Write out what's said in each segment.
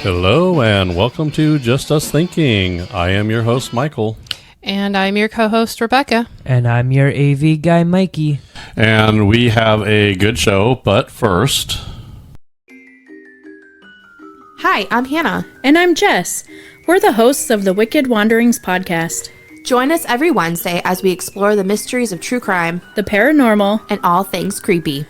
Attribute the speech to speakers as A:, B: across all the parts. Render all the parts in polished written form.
A: Hello and welcome to Just Us Thinking. I am your host, Michael.
B: And I'm your co-host, Rebecca.
C: And I'm your AV guy, Mikey.
A: And we have a good show, but first...
D: Hi, I'm Hannah.
E: And I'm Jess. We're the hosts of the Wicked Wanderings podcast.
D: Join us every Wednesday as we explore the mysteries of true crime,
E: the paranormal,
D: and all things creepy.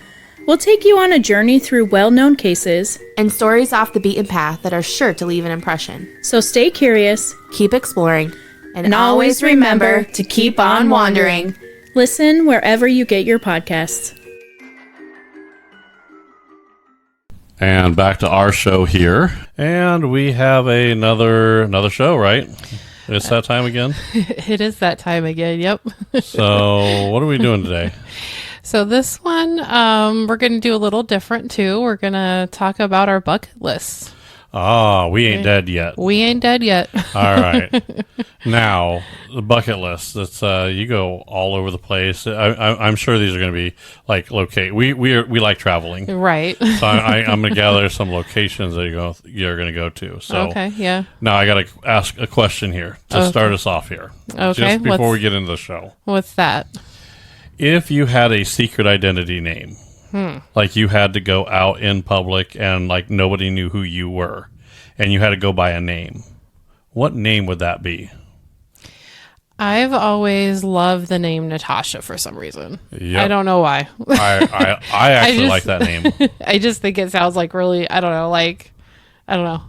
E: We'll take you on a journey through well-known cases
D: and stories off the beaten path that are sure to leave an impression.
E: So stay curious,
D: keep exploring,
E: and always remember to keep on wandering. Listen wherever you get your podcasts.
A: And back to our show here. And we have another show, right? It's that time again?
B: It is that time again, yep.
A: So what are we doing today?
B: So this one, we're going to do a little different too. We're going to talk about our bucket list.
A: Ah, we ain't dead yet.
B: We ain't dead yet.
A: All right. Now, the bucket list. It's you go all over the place. I'm sure these are going to be like locate. We like traveling,
B: right?
A: So I'm going to gather some locations that you're going to go to. So
B: okay, yeah.
A: Now I got to ask a question here to start us off here.
B: Okay.
A: Just before we get into the show.
B: What's that?
A: If you had a secret identity name, like you had to go out in public and like nobody knew who you were, and you had to go by a name, what name would that be?
B: I've always loved the name Natasha for some reason.
A: Yep.
B: I don't know why.
A: I actually like that name.
B: I just think it sounds like really, I don't know.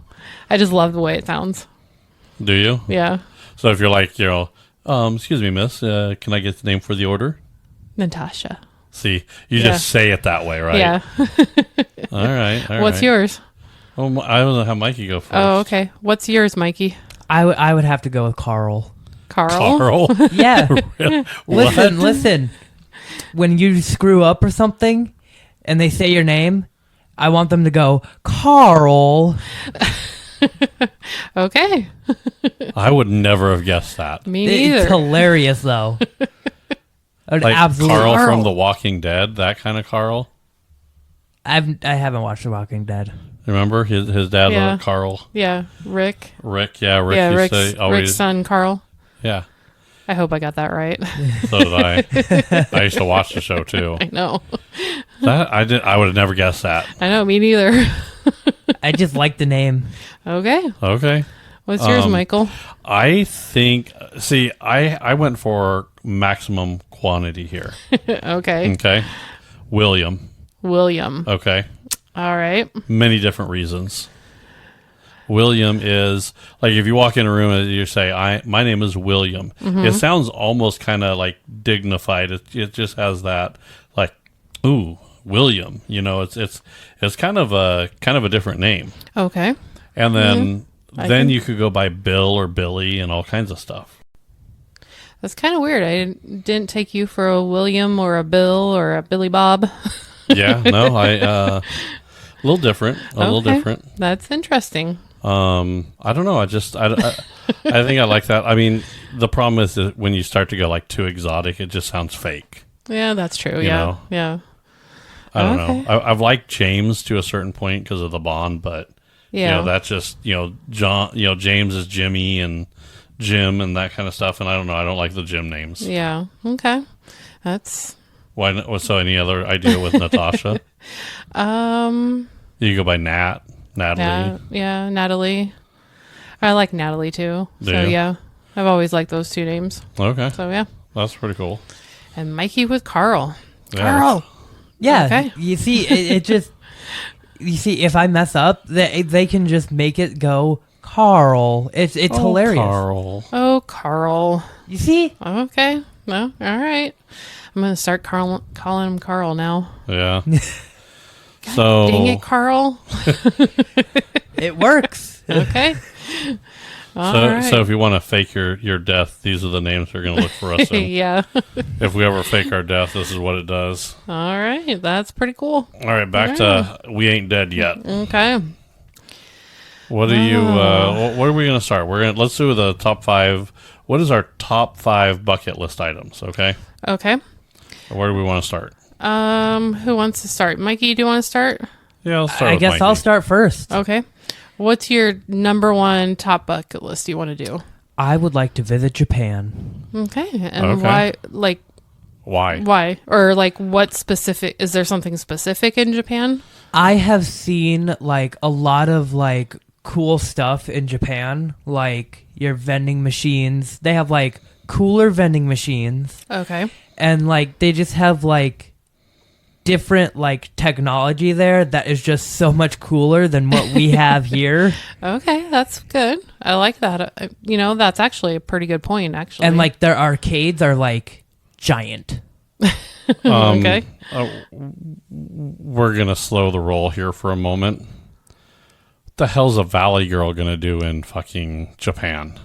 B: I just love the way it sounds.
A: Do you?
B: Yeah.
A: So if you're like, excuse me, miss, can I get the name for the order?
B: Natasha.
A: See, you just say it that way, right?
B: Yeah.
A: All right.
B: What's yours?
A: Oh, I don't know how Mikey go first.
B: Oh, okay. What's yours, Mikey?
C: I would have to go with Carl.
B: Carl?
C: Yeah. Listen. When you screw up or something and they say your name, I want them to go, Carl.
B: Okay.
A: I would never have guessed that.
B: Me neither.
C: It's hilarious, though.
A: Like Carl from The Walking Dead, that kind of Carl.
C: I haven't watched The Walking Dead.
A: Remember his dad, Carl?
B: Yeah, Rick.
A: Rick, yeah, Rick.
B: Yeah,
A: Rick's
B: son, Carl.
A: Yeah.
B: I hope I got that right.
A: So did I. I used to watch the show too.
B: I know.
A: I would have never guessed that.
B: I know, me neither.
C: I just like the name.
A: Okay.
B: What's yours, Michael?
A: I think. See, I went for maximum quantity here.
B: Okay.
A: William. Okay.
B: All right.
A: Many different reasons. William is like if you walk in a room and you say, my name is William. Mm-hmm. It sounds almost kind of like dignified. It just has that like, ooh, William. It's kind of a different name.
B: Okay.
A: And then you could go by Bill or Billy and all kinds of stuff.
B: That's kind of weird. I didn't take you for a William or a Bill or a Billy Bob.
A: Yeah, no, a little different. A little different.
B: That's interesting.
A: I don't know. I think I like that. I mean, the problem is that when you start to go like too exotic, it just sounds fake.
B: Yeah, that's true.
A: You know?
B: Yeah.
A: I don't know. I've liked James to a certain point because of the Bond, but that's just John. James is Jimmy and Jim and that kind of stuff. And I don't know. I don't like the Jim names.
B: Yeah. Okay. That's
A: why. So any other idea with Natasha? You go by Natalie.
B: Yeah, Natalie. I like Natalie too. Yeah, I've always liked those two names.
A: Okay.
B: So yeah,
A: that's pretty cool.
B: And Mikey with Carl.
A: Yeah.
C: Carl. Yeah.
B: Okay.
C: You see, it just. You see, if I mess up, they can just make it go Carl. It's hilarious.
A: Carl.
B: Oh, Carl.
C: You see?
B: Okay. No. All right. I'm gonna start calling him Carl now.
A: Yeah.
B: God, dang it, Carl.
C: It works.
B: Okay.
A: So if you want to fake your death, these are the names they're going to look for us in.
B: Yeah.
A: If we ever fake our death, this is what it does.
B: All right. That's pretty cool.
A: All right. Back to We Ain't Dead Yet.
B: Okay.
A: What are you, what are we going to start? Let's do the top 5. What is our top 5 bucket list items? Okay.
B: Okay.
A: Where do we want to start?
B: Who wants to start? Mikey, do you want to start?
A: Yeah, I'll start.
C: I guess
A: Mikey.
C: I'll start first.
B: Okay. What's your number one top bucket list you want to do?
C: I would like to visit Japan.
B: Okay. And
A: Okay.
B: why, like,
A: Why?
B: why? Or, like, what specific, is there something specific in Japan?
C: I have seen like a lot of like cool stuff in Japan, like your vending machines. They have like cooler vending machines,
B: Okay.
C: and like they just have like different like technology there that is just so much cooler than what we have here.
B: Okay, that's good. I like that. That's actually a pretty good point, actually.
C: And like their arcades are like giant.
B: Okay.
A: We're going to slow the roll here for a moment. What the hell's a Valley Girl going to do in fucking Japan?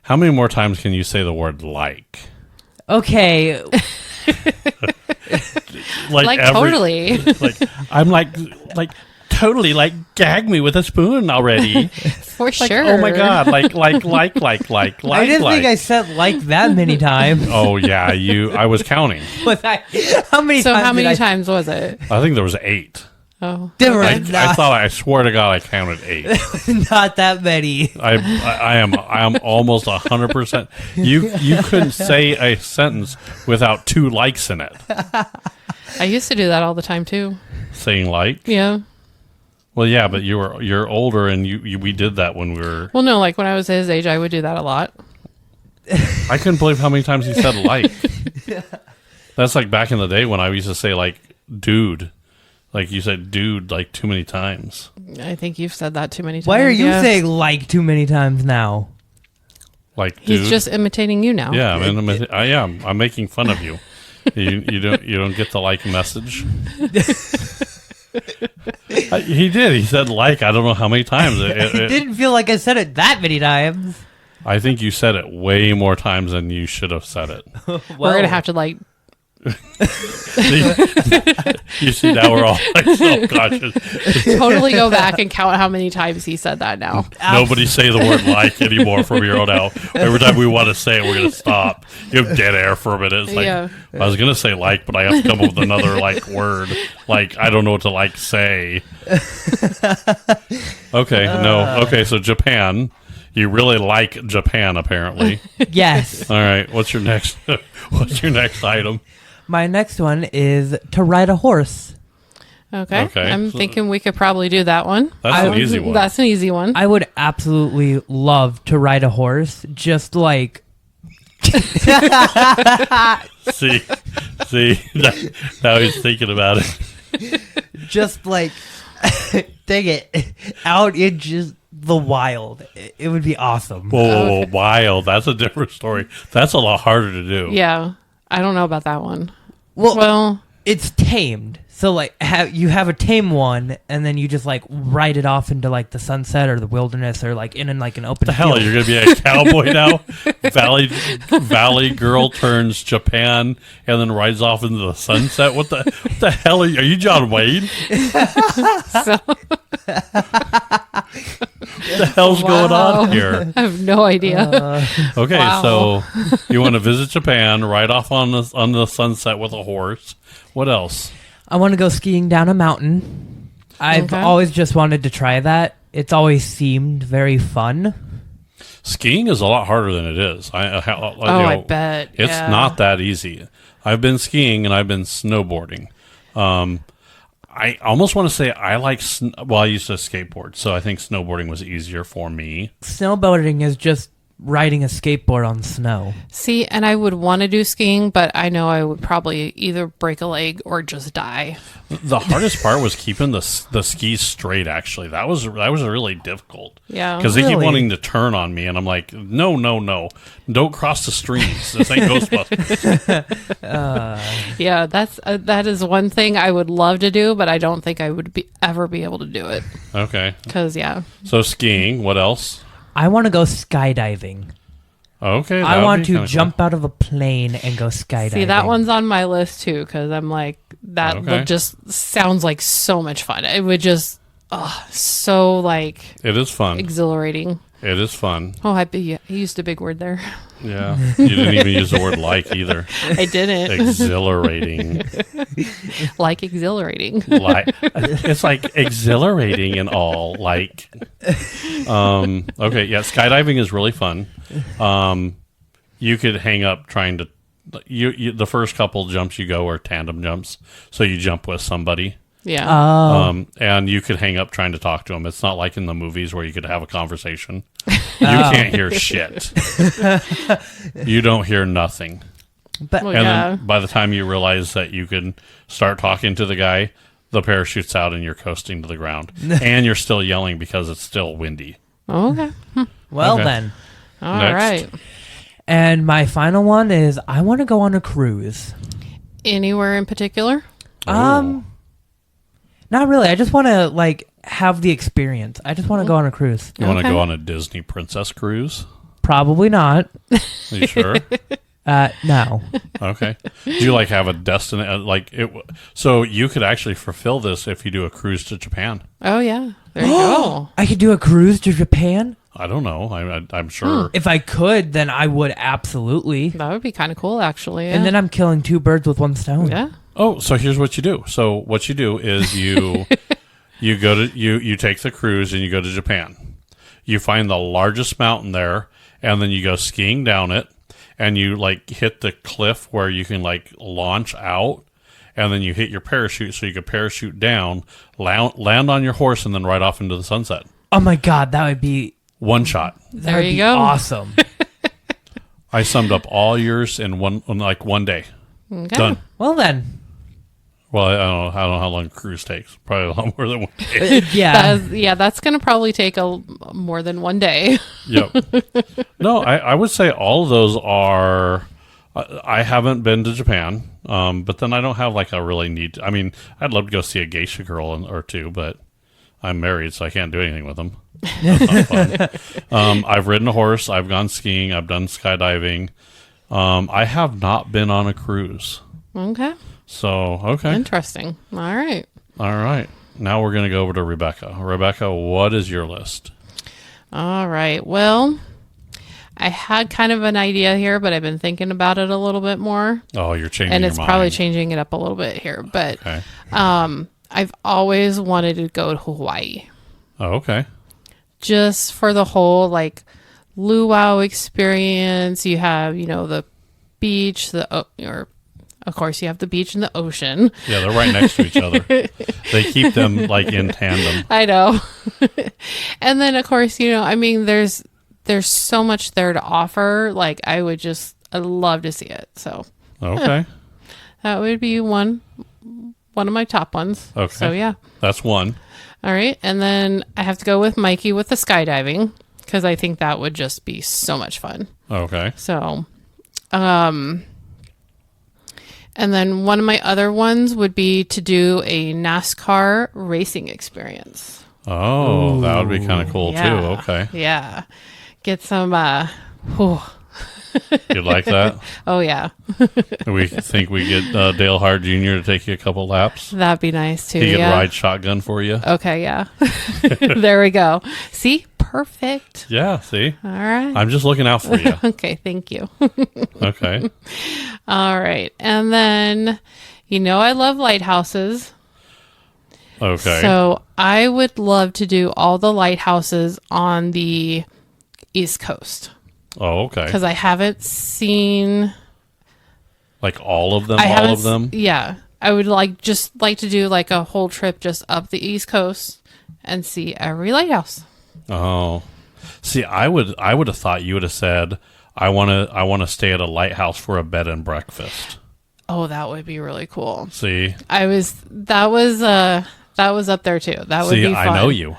A: How many more times can you say the word like?
C: Okay,
B: Like totally.
A: Like, I'm like totally like gag me with a spoon already.
B: For
A: Like,
B: sure.
A: oh my God. Like.
C: I didn't think I said like that many times.
A: Oh yeah, I was counting.
C: Was I? How many
B: So
C: times?
B: how many
C: did
B: times was it?
A: I think there was 8.
B: Oh.
C: There were
A: I swear to God, I counted 8.
C: not that many.
A: I am almost 100%. You couldn't say a sentence without 2 likes in it.
B: I used to do that all the time too.
A: Saying like,
B: Yeah.
A: well, yeah, but you're older, and we did that when we were.
B: Well, no, like when I was his age, I would do that a lot.
A: I couldn't believe how many times he said like. That's like back in the day when I used to say like dude. Like you said dude like too many times.
B: I think you've said that too many times.
C: Why are you
B: yeah.
C: saying like too many times now?
A: Like dude.
B: He's just imitating you now.
A: Yeah, I mean, I am. I'm making fun of you. You don't get the like message. He did. He said like I don't know how many times.
C: It didn't feel like I said it that many times.
A: I think you said it way more times than you should have said it.
B: We're gonna have to like.
A: You see, now we're all like self-conscious.
B: Totally go back and count how many times he said that now.
A: Nobody say the word like anymore from here on out. Every time we want to say it, we're going to stop. You have dead air for a minute. It's like,
B: Yeah.
A: I was going to say like, but I have to come up with another like word. Like, I don't know what to like say. Okay, no. Okay, so Japan. You really like Japan, apparently.
C: Yes.
A: All right, what's your next item?
C: My next one is to ride a horse.
B: Okay.
A: Okay.
B: I'm thinking we could probably do that one.
A: That's an easy one.
B: That's an easy one.
C: I would absolutely love to ride a horse, just like
A: See, now he's thinking about it.
C: just like dang it, out in just the wild. It would be awesome.
A: Whoa, wild. That's a different story. That's a lot harder to do.
B: Yeah. I don't know about that one.
C: Well,
B: Well,
C: it's tamed. So like you have a tame one, and then you just like ride it off into like the sunset or the wilderness or like in like an open.
A: The hell,
C: field.
A: you're gonna be a cowboy now? Valley girl turns Japan and then rides off into the sunset. What the hell are you John Wayne?
B: so,
A: What the hell's going on here?
B: I have no idea.
A: Okay,
B: Wow.
A: so you want to visit Japan, ride off on the sunset with a horse. What else?
C: I want to go skiing down a mountain. I've
B: Okay.
C: always just wanted to try that. It's always seemed very fun.
A: Skiing is a lot harder than it is.
B: I bet.
A: It's
B: Yeah.
A: not that easy. I've been skiing and I've been snowboarding. I almost want to say I like. I used to skateboard, so I think snowboarding was easier for me.
C: Snowboarding is just riding a skateboard on snow.
B: See, and I would want to do skiing, but I know I would probably either break a leg or just die.
A: The hardest part was keeping the skis straight. Actually, that was really difficult.
B: Yeah.
A: Because they keep
C: Really?
A: wanting to turn on me, and I'm like, no, don't cross the streams. This ain't Ghostbusters.
B: Yeah, that is one thing I would love to do, but I don't think I would ever be able to do it.
A: Okay,
B: Because, yeah.
A: so skiing. What else?
C: I want to go skydiving.
A: Okay,
C: I want to jump out of a plane and go skydiving.
B: See, that one's on my list too, because I'm like, that
A: Okay.
B: just sounds like so much fun. It would just, so like
A: It is fun.
B: exhilarating.
A: It is fun.
B: Oh, I used a big word there.
A: Yeah. You didn't even use the word like either.
B: I didn't.
A: Exhilarating.
B: Like exhilarating.
A: It's like exhilarating and all. Like, okay, yeah, skydiving is really fun. You could hang up trying to. The first couple jumps you go are tandem jumps, so you jump with somebody.
B: Yeah.
A: And you could hang up trying to talk to them. It's not like in the movies where you could have a conversation. You can't hear shit. You don't hear nothing.
C: But
B: Well,
A: And
B: yeah.
A: then by the time you realize that you can start talking to the guy, the parachute's out and you're coasting to the ground. And you're still yelling because it's still windy.
B: Okay.
C: well
A: Okay.
C: then.
B: All
A: Next.
B: right.
C: And my final one is I want to go on a cruise.
B: Anywhere in particular?
C: Not really. I just want to like have the experience. I just want to go on a cruise.
A: You want to
B: Okay.
A: go on a Disney princess cruise?
C: Probably not.
A: Are you sure?
C: No.
A: Okay. Do you like have a destination? So you could actually fulfill this if you do a cruise to Japan.
B: Oh, yeah. There you go.
C: I could do a cruise to Japan.
A: I don't know. I'm sure.
C: If I could, then I would absolutely.
B: That would be kind of cool, actually. Yeah.
C: And then I'm killing two birds with one stone.
B: yeah.
A: Oh, so here's what you do. So what you do is you you take the cruise and you go to Japan. You find the largest mountain there, and then you go skiing down it, and you like hit the cliff where you can like launch out, and then you hit your parachute so you can parachute down, land on your horse, and then ride off into the sunset.
C: Oh my God, that would be
A: One shot.
B: There
C: would
B: you
C: be
B: go.
C: awesome.
A: I summed up all yours in one day.
B: Okay.
A: Done.
C: Well then,
A: Well, I don't know how long a cruise takes. Probably a lot more than 1 day.
C: yeah.
B: That's going to probably take more than one day.
A: Yep. No, I would say all of those are. I haven't been to Japan, but then I don't have like a really need. I mean, I'd love to go see a geisha girl or two, but I'm married, so I can't do anything with them. That's not fun. I've ridden a horse. I've gone skiing. I've done skydiving. I have not been on a cruise.
B: Okay.
A: So, okay.
B: Interesting. All right.
A: All right. Now we're going to go over to Rebecca. Rebecca, what is your list?
B: All right. Well, I had kind of an idea here, but I've been thinking about it a little bit more.
A: Oh, you're changing
B: And
A: your
B: it's
A: mind.
B: probably changing it up a little bit here. But
A: Okay.
B: I've always wanted to go to Hawaii.
A: Oh, okay.
B: Just for the whole like luau experience. You have, the beach, or of course you have the beach and the ocean.
A: Yeah, they're right next to each other. They keep them like in tandem.
B: I know. And then of course, there's so much there to offer. Like I'd love to see it. So
A: Okay.
B: that would be one of my top ones.
A: Okay.
B: So yeah.
A: That's one.
B: All right. And then I have to go with Mikey with the skydiving because I think that would just be so much fun.
A: Okay.
B: So, and then one of my other ones would be to do a NASCAR racing experience.
A: Oh, that would be kind of cool too. Okay.
B: Yeah. Get some,
A: You like that?
B: oh yeah.
A: We think we get Dale Hart Jr. to take you a couple laps.
B: That'd be nice too.
A: He could
B: Yeah.
A: ride shotgun for you.
B: Okay. Yeah. There we go. See? Perfect.
A: Yeah, see?
B: All right.
A: I'm just looking out for you.
B: Okay. Thank you.
A: Okay.
B: All right. And then, I love lighthouses.
A: Okay.
B: So I would love to do all the lighthouses on the East Coast
A: Oh, okay.
B: because I haven't seen.
A: Like all of them?
B: I
A: All
B: haven't
A: of them?
B: Yeah, I would like to do like a whole trip just up the East Coast and see every lighthouse.
A: Oh. See, I would have thought you would have said, I want to stay at a lighthouse for a bed and breakfast.
B: Oh, that would be really cool.
A: See?
B: That was up there too. That would
A: See,
B: be fun.
A: I know you.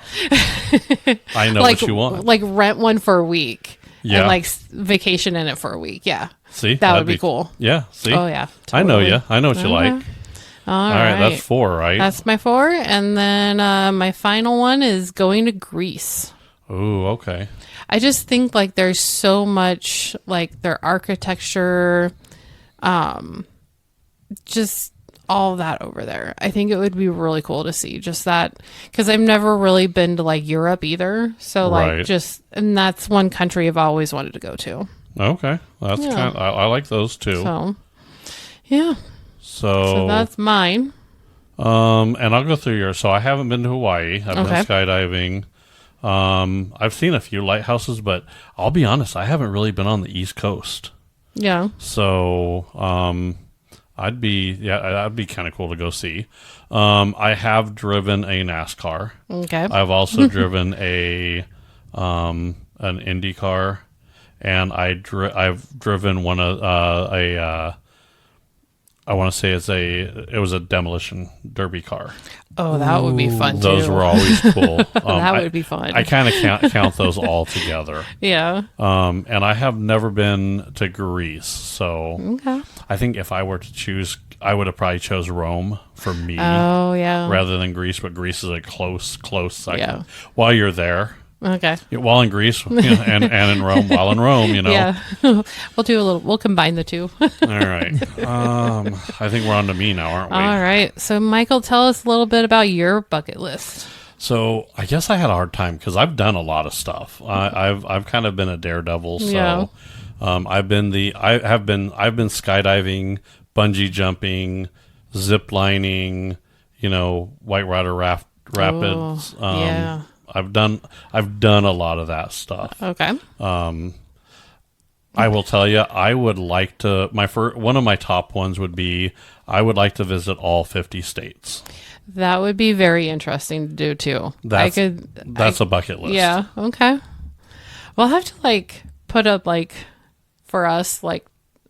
A: I know
B: like,
A: what you want.
B: Like rent one for a week.
A: Yeah.
B: And like vacation in it for a week. Yeah.
A: See?
B: That would
A: That'd
B: be cool.
A: Yeah, see?
B: Oh yeah.
A: I know
B: totally.
A: you. I know what you like.
B: All
A: All right, that's 4, right?
B: That's my 4. And then my final one is going to Greece.
A: Ooh, okay.
B: I just think like there's so much like their architecture, just all that over there. I think it would be really cool to see just that, because I've never really been to like Europe either. So like
A: Right.
B: just, and that's one country I've always wanted to go to.
A: Okay, that's
B: Yeah.
A: kind. I like those too.
B: So yeah, so that's mine.
A: And I'll go through yours. So I haven't been to Hawaii. I've
B: Okay.
A: been skydiving. I've seen a few lighthouses, but I'll be honest, I haven't really been on the East Coast.
B: Yeah.
A: So, that'd be kind of cool to go see. I have driven a NASCAR.
B: Okay.
A: I've also driven an Indy car, and I've driven one of I want to say it was a demolition derby car.
B: Oh, that would be fun too.
A: Those were always cool.
B: That would be fun.
A: I kind of count those all together.
B: Yeah.
A: And I have never been to Greece, so
B: Okay.
A: I think if I were to choose, I would have probably chose Rome for me
B: Oh, yeah.
A: rather than Greece. But Greece is a close second.
B: Yeah.
A: While you're there,
B: Okay.
A: while in Greece, and in Rome, while in Rome,
B: Yeah. We'll combine the two.
A: All right. I think we're on to me now, aren't we?
B: All right. So, Michael, tell us a little bit about your bucket list.
A: So I guess I had a hard time because I've done a lot of stuff. I've kind of been a daredevil. So
B: Yeah.
A: I've been skydiving, bungee jumping, zip lining, whitewater rapids.
B: Oh, yeah.
A: I've done a lot of that stuff.
B: Okay.
A: I will tell you, I would like to. One of my top ones would be I would like to visit all 50 states.
B: That would be very interesting to do too.
A: That's a bucket list.
B: Yeah. Okay. We'll have to put up for us a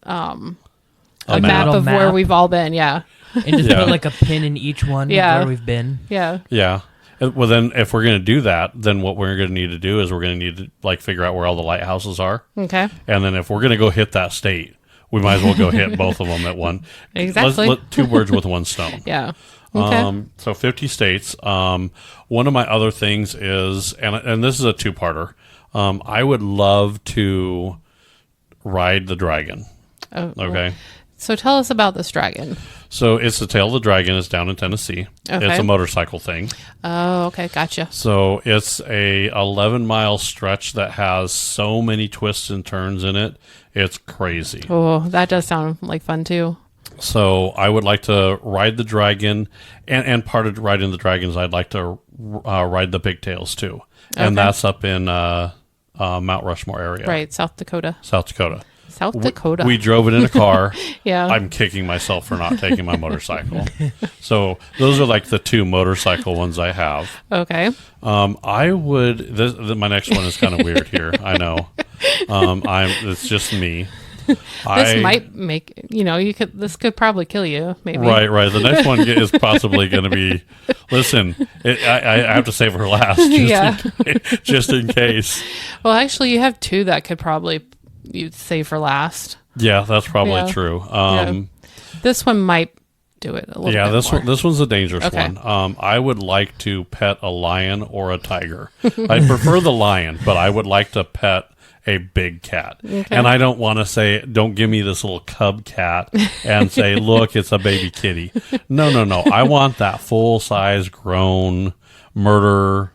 A: A
B: map
C: little
B: of where
C: map.
B: we've all been. Yeah.
C: And just
A: Yeah.
C: put a pin in each one
B: Yeah.
C: where we've been.
B: Yeah.
A: Yeah. Well, then if we're going to do that, then what we're going to need to do is we're going to need to figure out where all the lighthouses are.
B: Okay.
A: And then if we're going to go hit that state, we might as well go hit both of them at one.
B: Exactly.
A: Two birds with one stone.
B: Yeah. Okay.
A: So 50 states. One of my other things is, and this is a two-parter. I would love to ride the dragon.
B: Oh,
A: Okay.
B: So tell us about this dragon.
A: So it's the Tail of the Dragon. It's down in Tennessee.
B: Okay.
A: It's a motorcycle thing.
B: Oh, okay. Gotcha.
A: So it's a 11-mile stretch that has so many twists and turns in it. It's crazy.
B: Oh, that does sound like fun too.
A: So I would like to ride the dragon, and part of riding the dragons, I'd like to ride the pigtails too, and
B: Okay.
A: that's up in Mount Rushmore area,
B: Right. South Dakota.
A: South Dakota.
B: South Dakota.
A: We drove it in a car.
B: Yeah.
A: I'm kicking myself for not taking my motorcycle. So those are the two motorcycle ones I have.
B: Okay.
A: I would. My next one is kind of weird here. I know. It's just me.
B: This might make this could probably kill you. Maybe.
A: Right. The next one is possibly going to be. Listen, I have to save her last, just in case.
B: Well, actually, you have two that could probably you'd save for last.
A: Yeah, that's probably
B: Yeah.
A: true.
B: This one might do it a little
A: Yeah,
B: bit more.
A: this one's a dangerous
B: Okay.
A: one. I would like to pet a lion or a tiger. I prefer the lion, but I would like to pet a big cat.
B: Okay.
A: And I don't want to say, don't give me this little cub cat and say, look, it's a baby kitty. No. I want that full-size grown murder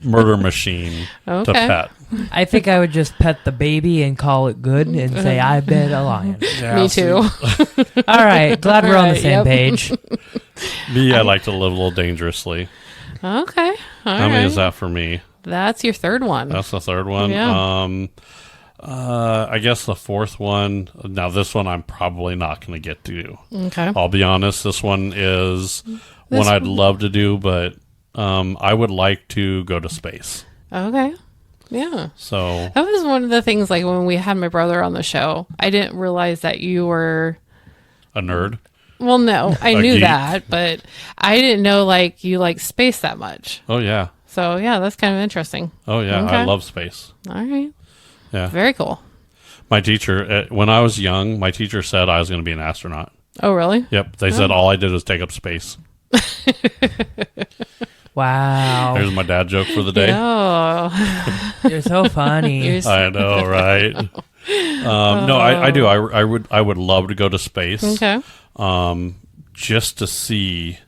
A: machine to
B: Okay.
A: pet.
C: I think I would just pet the baby and call it good and say, I bet a lion.
B: Me too.
C: All right. Glad we're on the
B: Right,
C: same
B: yep.
C: page.
A: Me, I like to live a little dangerously.
B: Okay. All
A: How many
B: right.
A: is that for me?
B: That's your third one.
A: That's the third one.
B: Yeah.
A: I guess the fourth one. Now, this one I'm probably not going to get to.
B: Okay.
A: I'll be honest. This one is one I'd love to do, but I would like to go to space.
B: Okay. Yeah.
A: So
B: That was one of the things, when we had my brother on the show, I didn't realize that you were,
A: a nerd.
B: well, no, I
A: A
B: knew
A: geek.
B: that, but I didn't know, you like space that much.
A: Oh yeah.
B: So, yeah, that's kind of interesting.
A: Oh yeah.
B: Okay.
A: I love space.
B: All right.
A: Yeah.
B: Very cool.
A: My teacher, when I was young, my teacher said I was going to be an astronaut.
B: Oh, really?
A: Yep. They said all I did was take up space.
C: Wow.
A: There's my dad joke for the day.
B: Oh.
C: You're so funny.
B: You're
A: I know, right? No, I do. I would love to go to space.
B: Okay.
A: just to see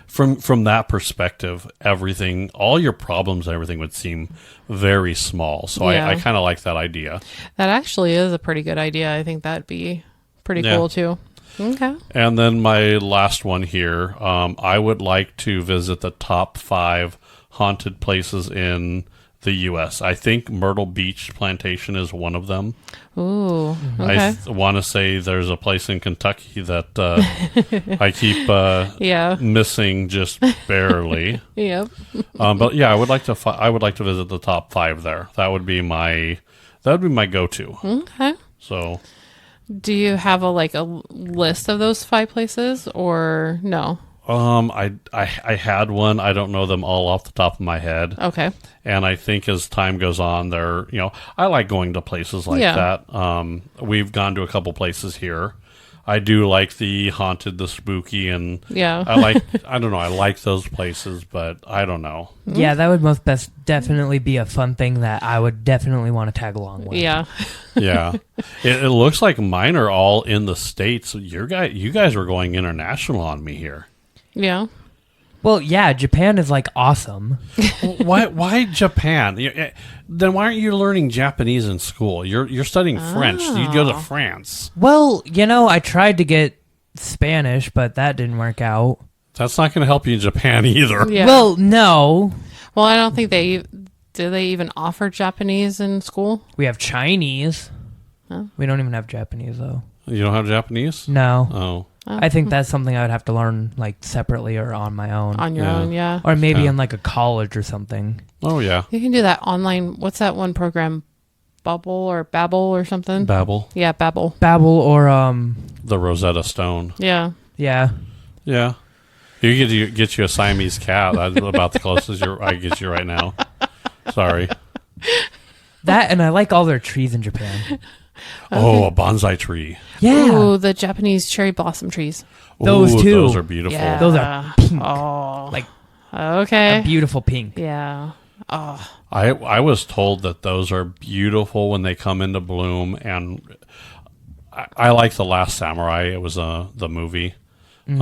A: from that perspective, everything, all your problems, everything would seem very small. So
B: Yeah.
A: I kind of like that idea.
B: That actually is a pretty good idea. I think that'd be pretty
A: Yeah.
B: cool too. Okay.
A: And then my last one here, I would like to visit the top 5 haunted places in the U.S. I think Myrtle Beach Plantation is one of them.
B: Ooh. Okay.
A: I want to say there's a place in Kentucky that I keep
B: Yeah.
A: missing just barely.
B: Yep.
A: But yeah, I would like to visit the top 5 there. That would be my go-to.
B: Okay.
A: So
B: Do you have a list of those 5 places or no?
A: I had one. I don't know them all off the top of my head.
B: Okay.
A: And I think as time goes on, I like going to places like
B: Yeah.
A: that. We've gone to a couple places here. I do like the haunted, the spooky, and
B: Yeah.
A: I don't know, I like those places, but I don't know.
C: Yeah, that would definitely be a fun thing that I would definitely want to tag along with.
B: Yeah.
A: Yeah. It looks like mine are all in the States. You guys were going international on me here.
B: Yeah.
C: Well, yeah, Japan is awesome.
A: Why Japan? Then why aren't you learning Japanese in school? You're studying French. You go to France.
C: Well, I tried to get Spanish, but that didn't work out.
A: That's not going to help you in Japan either.
B: Yeah.
C: Well, no.
B: Well, I don't think do they even offer Japanese in school?
C: We have Chinese.
B: Oh.
C: We don't even have Japanese, though.
A: You don't have Japanese?
C: No.
A: Oh.
C: I think that's something I would have to learn separately or on my own.
B: On your
A: Yeah.
B: own, yeah.
C: Or maybe
A: Yeah.
C: in a college or something.
A: Oh yeah.
B: You can do that online. What's that one program? Bubble or Babel or something?
A: Babel.
B: Yeah, Babel.
C: Babel or
A: The Rosetta Stone.
B: Yeah.
C: yeah.
A: Yeah. You get you a Siamese cat. That's about the closest I get you right now. Sorry.
C: That, and I like all their trees in Japan.
A: Oh, a bonsai tree.
C: Yeah.
B: Ooh, the Japanese cherry blossom trees.
C: Those
A: Ooh,
C: too.
A: Those are beautiful.
B: Yeah.
C: Those are pink.
B: Oh.
C: Like
B: Okay.
C: a beautiful pink.
B: Yeah. Oh.
A: I was told that those are beautiful when they come into bloom, and I like The Last Samurai. It was the movie. And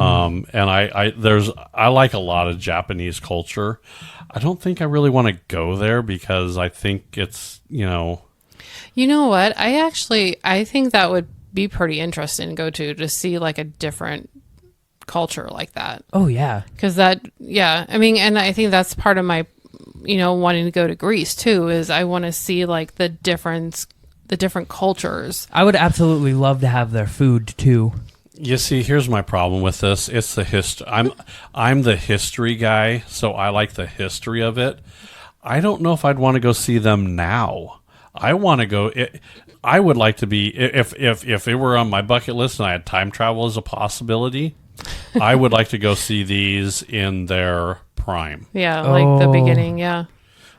A: I like a lot of Japanese culture. I don't think I really want to go there because I think it's,
B: You know what? I think that would be pretty interesting to go to see a different culture like that.
C: Oh, yeah.
B: Because and I think that's part of my, wanting to go to Greece too, is I want to see the different cultures.
C: I would absolutely love to have their food, too.
A: You see, here's my problem with this. It's the history. I'm the history guy, so I like the history of it. I don't know if I'd want to go see them now. I want to go. I would like to be if it were on my bucket list and I had time travel as a possibility. I would like to go see these in their prime,
B: Yeah, the
C: Oh.
B: beginning. Yeah.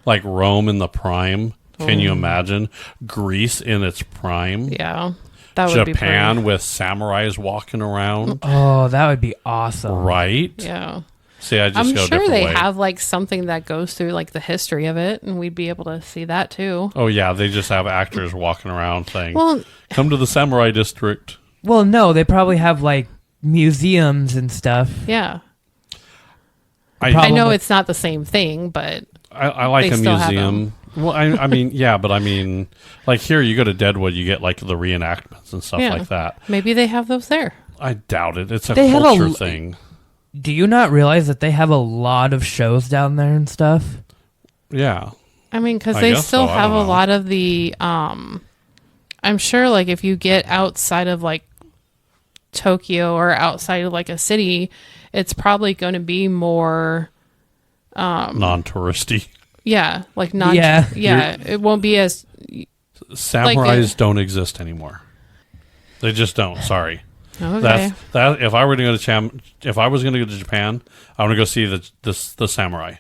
A: like Rome in the prime. Can you imagine Greece in its prime?
B: Yeah. That would be
A: Japan
B: pretty.
A: with samurais walking around,
C: Oh, that would be awesome.
A: right?
B: Yeah.
A: See, I just
B: I'm
A: go a
B: sure
A: different
B: they
A: way.
B: have something that goes through the history of it, and we'd be able to see that too.
A: Oh yeah, they just have actors walking around saying,
B: Well,
A: "Come to the samurai district."
C: Well, no, they probably have museums and stuff.
B: yeah.
A: I
B: I know
C: Probably.
B: it's not the same thing, but
A: I like
B: They
A: a
B: still have
A: museum. Well, I mean, yeah, but I mean, here you go to Deadwood, you get the reenactments and stuff
B: Yeah.
A: like that.
B: maybe they have those there.
A: I doubt it. It's a
C: They had
A: culture
C: a-
A: thing.
C: Do you not realize that they have a lot of shows down there and stuff?
A: Yeah.
B: I mean, because
A: I
B: they
A: guess
B: still
A: so. I
B: have
A: don't
B: a
A: know.
B: lot of the. I'm sure, if you get outside of Tokyo or outside of a city, it's probably going to be more.
A: Non-touristy.
B: Yeah, non.
C: Yeah.
B: Yeah, it won't be as.
A: Samurais don't exist anymore. They just don't. Sorry.
B: Okay.
A: That. If I were to go to if I was going to go to Japan, I want to go see the samurai,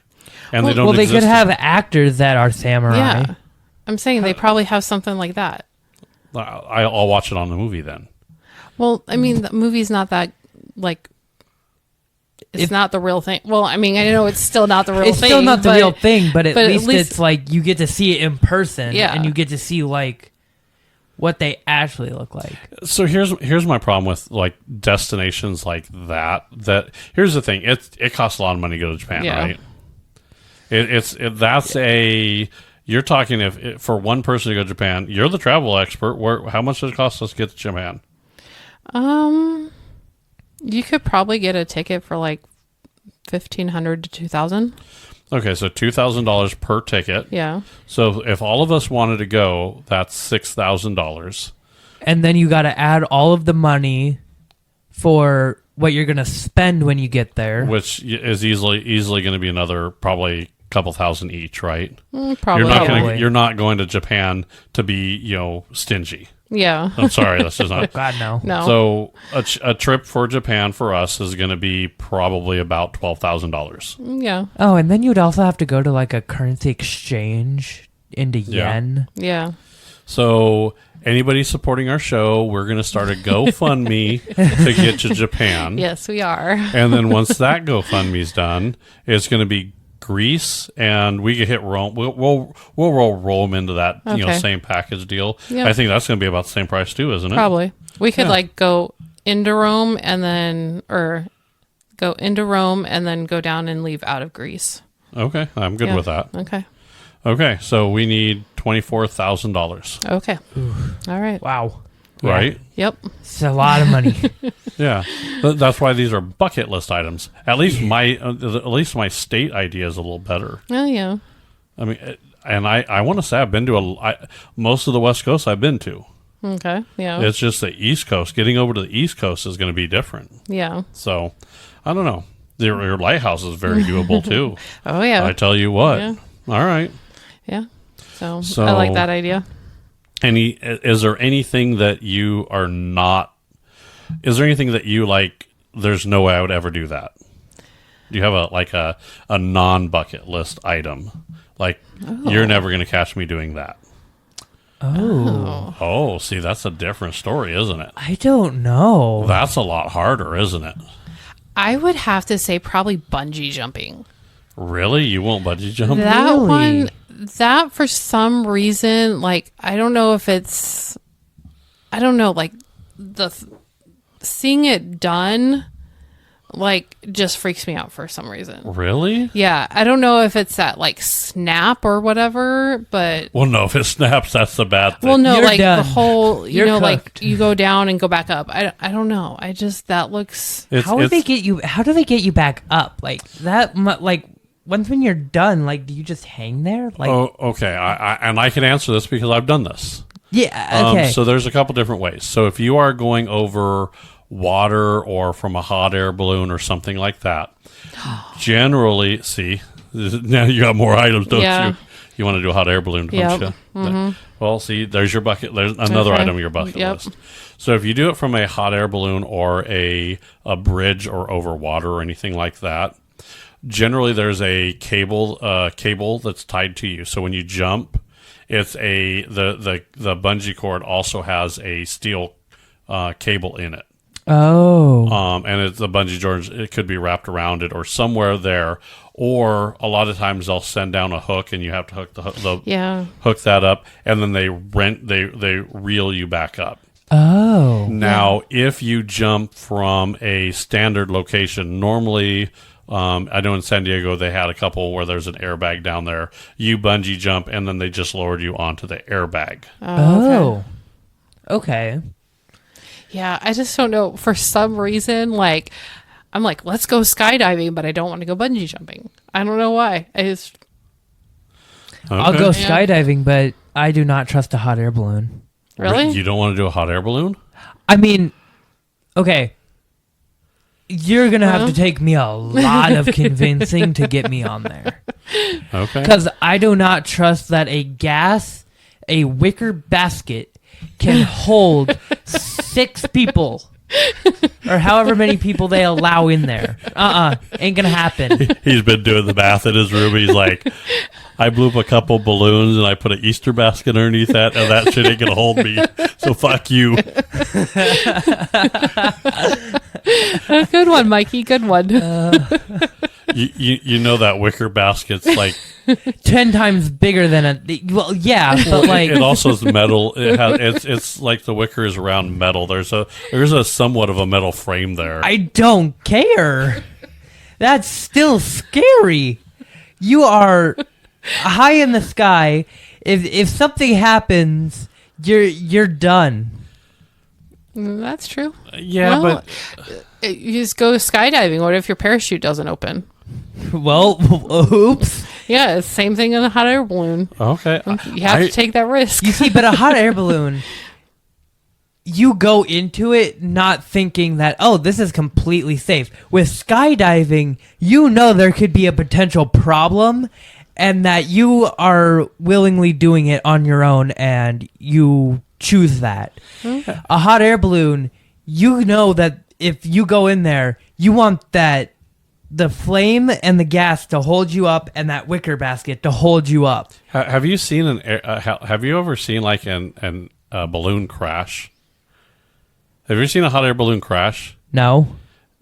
A: and they don't.
C: Well, they
A: exist
C: could have actors that are samurai.
B: Yeah, I'm saying they probably have something like that.
A: I'll watch it on the movie then.
B: Well, I mean, the movie's not that it's not the real thing. Well, I mean, I know it's still not the real
C: It's
B: thing.
C: still not the
B: but-
C: real thing, but at
B: but
C: least it's you get to see it in person,
B: Yeah.
C: and you get to see what they actually look like.
A: So here's my problem with like destinations like that. That here's the thing. It costs a lot of money to go to Japan,
B: Yeah.
A: right? You're talking if for one person to go to Japan, you're the travel expert. How much does it cost us to get to Japan?
B: You could probably get a ticket for like $1,500 to $2,000.
A: Okay, so $2,000 per ticket.
B: Yeah.
A: So if all of us wanted to go, that's $6,000.
C: And then you got to add all of the money for what you're going to spend when you get there.
A: Which is easily going to be another probably couple thousand each, right?
B: Probably.
A: You're not going to Japan to be, stingy.
B: Yeah.
A: I'm sorry, that's just not.
C: God, no.
B: No.
A: So a trip for Japan for us is going to be probably about $12,000.
B: Yeah.
C: Oh, and then you'd also have to go to like a currency exchange into yen.
B: Yeah.
A: So anybody supporting our show, we're going to start a GoFundMe to get to Japan.
B: Yes, we are.
A: And then once that GoFundMe's done, it's going to be Greece, and we can hit Rome. We'll roll Rome into that
B: Okay.
A: same package deal.
B: Yep.
A: I think that's going to be about the same price too, isn't it?
B: Probably. We could
A: Yeah.
B: like go into Rome or go into Rome and then go down and leave out of Greece.
A: Okay, I'm good
B: Yeah.
A: with that.
B: Okay.
A: Okay, so we need $24,000,
B: Okay. All right.
C: Wow.
A: right?
B: Yep.
C: It's a lot of money.
A: Yeah, that's why these are bucket list items. At least my state idea is a little better.
B: Oh, yeah.
A: I mean, and I want to say I've been to most of the West Coast. I've been to.
B: Okay. Yeah.
A: It's just the East Coast. Getting over to the East Coast is going to be different.
B: Yeah.
A: So, I don't know. Your lighthouse is very doable too.
B: Oh, yeah.
A: I tell you what.
B: Yeah.
A: All right.
B: Yeah. So
A: So-
B: I like that idea.
A: Is there anything that you are not? Is there anything that you like? There's no way I would ever do that. Do you have a non bucket list item? Like you're never going to catch me doing that.
C: Oh.
A: Oh, see, that's a different story, isn't it?
C: I don't know.
A: That's a lot harder, isn't it?
B: I would have to say probably bungee jumping.
A: Really? You won't bungee jump?
B: That
C: Really?
B: one, that for some reason, like, I don't know if it's, I don't know, like, seeing it done, like, just freaks me out for some reason.
A: Really?
B: Yeah, I don't know if it's that, like, snap or whatever, but,
A: Well, no. If it snaps, that's the bad thing.
B: well, no,
C: You're
B: like,
C: done.
B: the whole, you
C: You're
B: know, like,
C: cooked.
B: you go down and go back up. I don't know. I just, that looks,
C: How do they get you? How do they get you back up? Like that? Like once when you're done, like do you just hang there? Like
A: Oh, okay. I can answer this because I've done this.
C: yeah, okay.
A: So there's a couple different ways. So if you are going over water or from a hot air balloon or something like that, generally, see, now you got more items, don't
B: Yeah.
A: you? You want to do a hot air balloon, don't
B: Yep.
A: you? Well, see, there's your bucket. There's another
B: Okay.
A: item on your bucket
B: Yep.
A: list. So if you do it from a hot air balloon or a bridge or over water or anything like that, generally there's a cable that's tied to you. So when you jump, it's the bungee cord also has a steel cable in it.
C: oh,
A: And it's the bungee cord. It could be wrapped around it or somewhere there. Or a lot of times they'll send down a hook and you have to hook
B: yeah.
A: hook that up, and then they reel you back up.
C: oh,
A: Now, if you jump from a standard location, normally, I know in San Diego they had a couple where there's an airbag down there. You bungee jump, and then they just lowered you onto the airbag.
C: oh, okay.
B: Yeah, I just don't know. For some reason, like, I'm like, let's go skydiving, but I don't want to go bungee jumping. I don't know why. I just,
C: I'll go
A: Okay.
B: Yeah.
C: skydiving, but I do not trust a hot air balloon.
B: really?
A: You don't want to do a hot air balloon?
C: I mean, okay. You're gonna have to take me a lot of convincing to get me on there,
A: Okay.
C: because I do not trust that a wicker basket can hold 6 people or however many people they allow in there. Ain't gonna happen.
A: He's been doing the math in his room. He's like, I blew up a couple balloons and I put an Easter basket underneath that, and that shit ain't gonna hold me. So fuck you.
B: Good one, Mikey. Good one.
A: You know that wicker basket's like
C: 10 times bigger than a. Well, yeah, but like
A: it also is metal. It's like the wicker is around metal. There's a somewhat of a metal frame there.
C: I don't care. That's still scary. You are high in the sky. If something happens, you're done.
B: That's true.
A: Yeah,
B: Well, you just go skydiving. What if your parachute doesn't open?
C: Well, oops.
B: Yeah, it's the same thing in a hot air balloon.
A: okay.
B: You have to take that risk.
C: You see, but a hot air balloon, you go into it not thinking that, oh, this is completely safe. With skydiving, you know there could be a potential problem and that you are willingly doing it on your own and you choose that.
B: Okay.
C: A hot air balloon, you know that if you go in there, you want that the flame and the gas to hold you up and that wicker basket to hold you up.
A: Have you seen have you ever seen like an balloon crash? Have you ever seen a hot air balloon crash?
C: No.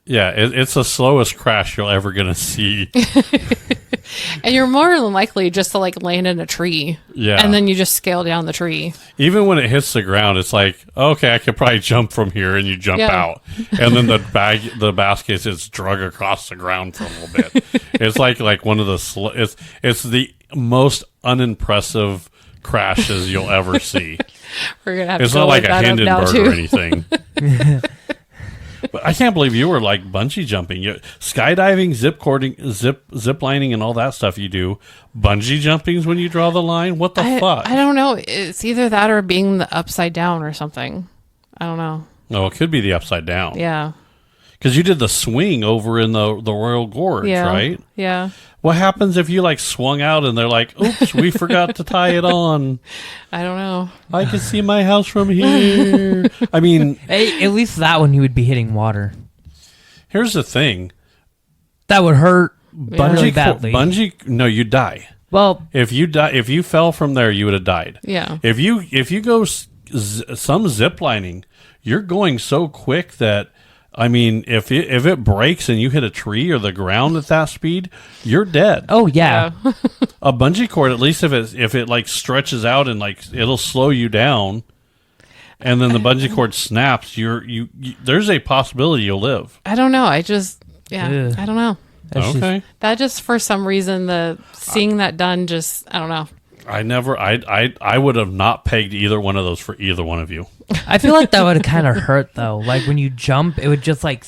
A: Yeah, it's the slowest crash you're ever gonna see.
B: And you're more than likely just to like land in a tree.
A: Yeah.
B: And then you just scale down the tree.
A: Even when it hits the ground, it's like, okay, I could probably jump from here, and you jump
B: Yeah.
A: out, and then the basket is drug across the ground for a little bit. It's like one of the it's the most unimpressive crashes you'll ever see.
B: We're gonna have
A: It's
B: to go
A: not like
B: look
A: a
B: that up now,
A: Hindenburg
B: too.
A: or anything. But I can't believe you were like bungee jumping, skydiving, zip lining, and all that stuff you do. Bungee jumping's when you draw the line. What the fuck?
B: I don't know. It's either that or being the upside down or something. I don't know.
A: No, it could be the upside down.
B: Yeah.
A: Because you did the swing over in the Royal Gorge,
B: Yeah.
A: right?
B: Yeah.
A: What happens if you like swung out and they're like, oops, we forgot to tie it on?
B: I don't know.
A: I can see my house from here. I mean,
C: Hey, at least that one you would be hitting water.
A: here's the thing.
C: That would hurt
A: Bungee,
C: really badly.
A: no, you die.
C: Well,
A: If you fell from there, you would have died.
B: Yeah.
A: If you go some zip lining, you're going so quick that, I mean, if it breaks and you hit a tree or the ground at that speed, you're dead.
C: oh yeah.
A: A bungee cord, at least if it like stretches out and like it'll slow you down, and then the bungee cord snaps, you there's a possibility you'll live.
B: I don't know. I just,
C: Ugh.
B: I don't know.
C: That's just-
A: Okay.
B: That just for some reason, seeing that done just, I don't know.
A: I would have not pegged either one of those for either one of you.
C: I feel like that would kind of hurt though. Like when you jump, it would just like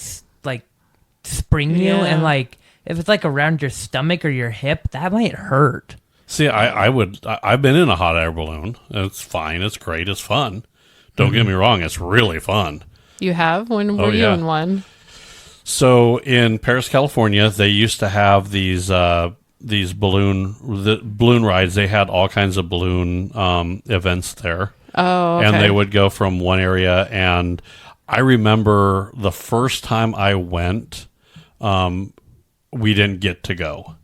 C: spring you,
B: Yeah.
C: and like if it's like around your stomach or your hip, that might hurt.
A: See, I've been in a hot air balloon. It's fine. It's great. It's fun. Don't get me wrong. It's really fun.
B: You have? When were you
A: yeah.
B: in one?
A: So in Paris, California, they used to have these balloon rides. They had all kinds of balloon events there.
B: Oh, okay.
A: And they would go from one area. And I remember the first time I went, we didn't get to go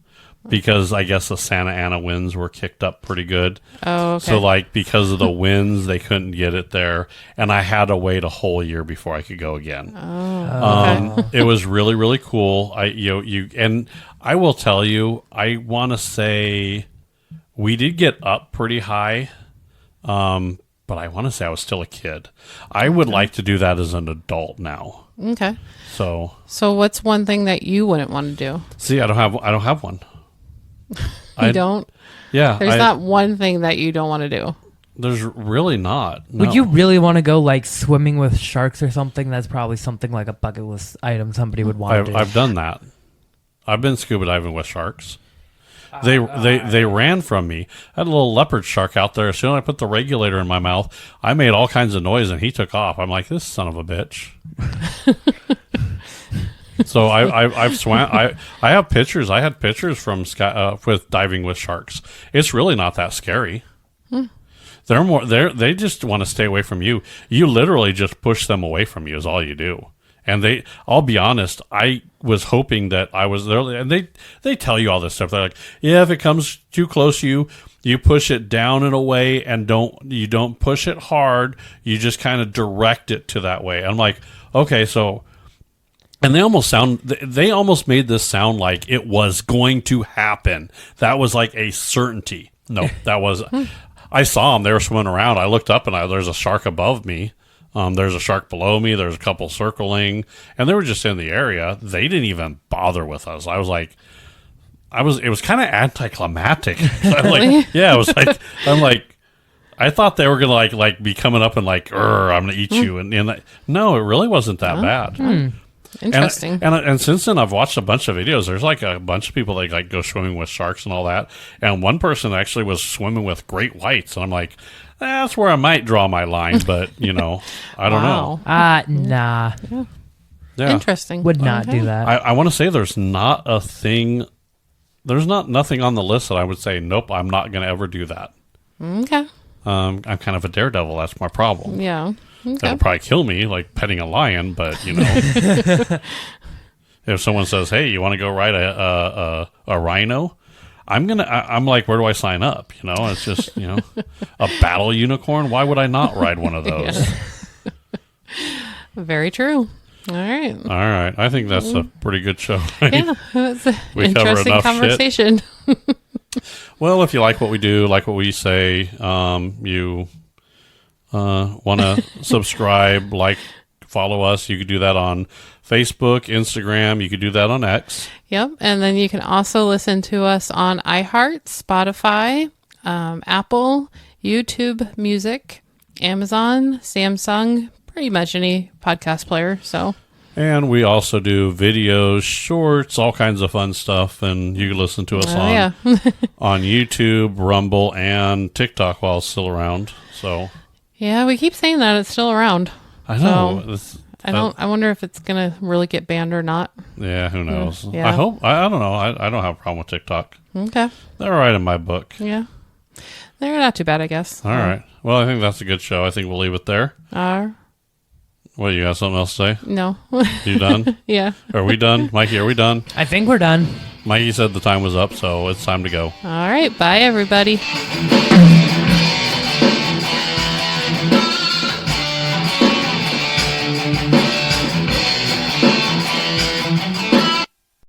A: because I guess the Santa Ana winds were kicked up pretty good.
B: Oh, okay.
A: So like because of the winds, they couldn't get it there, and I had to wait a whole year before I could go again. It was really, really cool. And I will tell you, I want to say we did get up pretty high. But I want to say I was still a kid. I would like to do that as an adult now.
B: Okay.
A: So
B: what's one thing that you wouldn't want to do?
A: see, I don't have one.
B: You don't?
A: Yeah,
B: There's not one thing that you don't want to do.
A: There's really not. No.
C: Would you really want to go like swimming with sharks or something? That's probably something like a bucket list item somebody would want to do.
A: I've done that. I've been scuba diving with sharks. They ran from me. I had a little leopard shark out there. As soon as I put the regulator in my mouth, I made all kinds of noise, and he took off. I'm like, this son of a bitch. So I've swam. I have pictures. I had pictures from with diving with sharks. It's really not that scary. They just want to stay away from you. You literally just push them away from you is all you do. And I'll be honest, I was hoping that I was there, and they tell you all this stuff. They're like, yeah, if it comes too close to you push it down and away, and don't push it hard. You just kind of direct it to that way. I'm like, okay, so And they almost made this sound like it was going to happen. That was like a certainty. No, that was, I saw them. They were swimming around. I looked up and there's a shark above me. There's a shark below me. There's a couple circling, and they were just in the area. They didn't even bother with us. It was kind of anticlimactic. I'm like, yeah, it was like, I thought they were gonna like be coming up and like, I'm gonna eat you, and no, it really wasn't that bad.
B: Interesting.
A: And since then, I've watched a bunch of videos. There's like a bunch of people that like go swimming with sharks and all that. And one person actually was swimming with great whites, and I'm like, that's where I might draw my line, but I don't know.
C: Nah.
A: Yeah.
B: Interesting.
C: Would not do that.
A: I want to say there's not a thing. There's nothing on the list that I would say, nope, I'm not going to ever do that.
B: Okay.
A: I'm kind of a daredevil. That's my problem.
B: Yeah. Okay.
A: That'll probably kill me, like petting a lion. But if someone says, "Hey, you want to go ride a rhino?" I'm like, where do I sign up? It's just a battle unicorn. Why would I not ride one of those?
B: Very true. All right.
A: All right. I think that's a pretty good show.
B: Yeah, it's an
A: We cover
B: interesting
A: enough
B: conversation.
A: Well, if you like what we do, like what we say, you want to subscribe, follow us, you could do that on Facebook, Instagram. You could do that on X.
B: Yep. And then you can also listen to us on iHeart, Spotify, Apple, YouTube Music, Amazon, Samsung, pretty much any podcast player. So. And
A: we also do videos, shorts, all kinds of fun stuff. And you can listen to us on YouTube, Rumble, and TikTok while it's still around. So. Yeah,
B: we keep saying that it's still around.
A: I know.
B: So I wonder if it's gonna really get banned or not.
A: Yeah, who knows?
B: Yeah.
A: I hope. I don't know. I don't have a problem with TikTok.
B: Okay.
A: They're all right in my book.
B: Yeah. They're not too bad, I guess.
A: All right. Well, I think that's a good show. I think we'll leave it there. What, you got something else to say?
B: No.
A: You done?
B: Yeah.
A: Are we done? Mikey, are we done?
C: I think we're done.
A: Mikey said the time was up, so it's time to go.
B: All right. Bye, everybody.